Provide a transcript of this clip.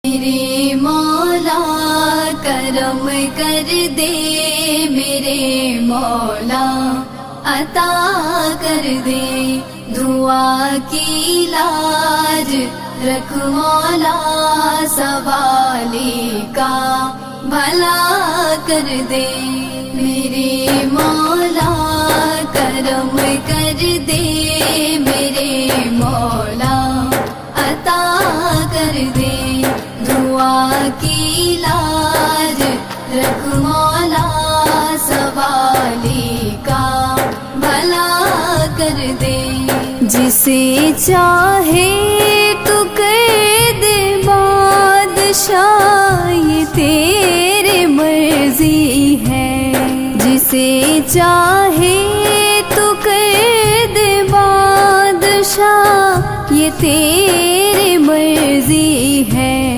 मेरे मौला करम कर दे, मेरे मौला अता कर दे, दुआ की लाज रख मौला, सवाली का भला कर दे। मेरे मौला करम कर दे, मेरे मौला अता कर दे, दुआ की लाज रख मौला, सवाली का भला कर दे। जिसे चाहे तू कर दे बादशाह, ये तेरे मर्जी है। जिसे चाहे तू कर दे बादशाह, ये तेरे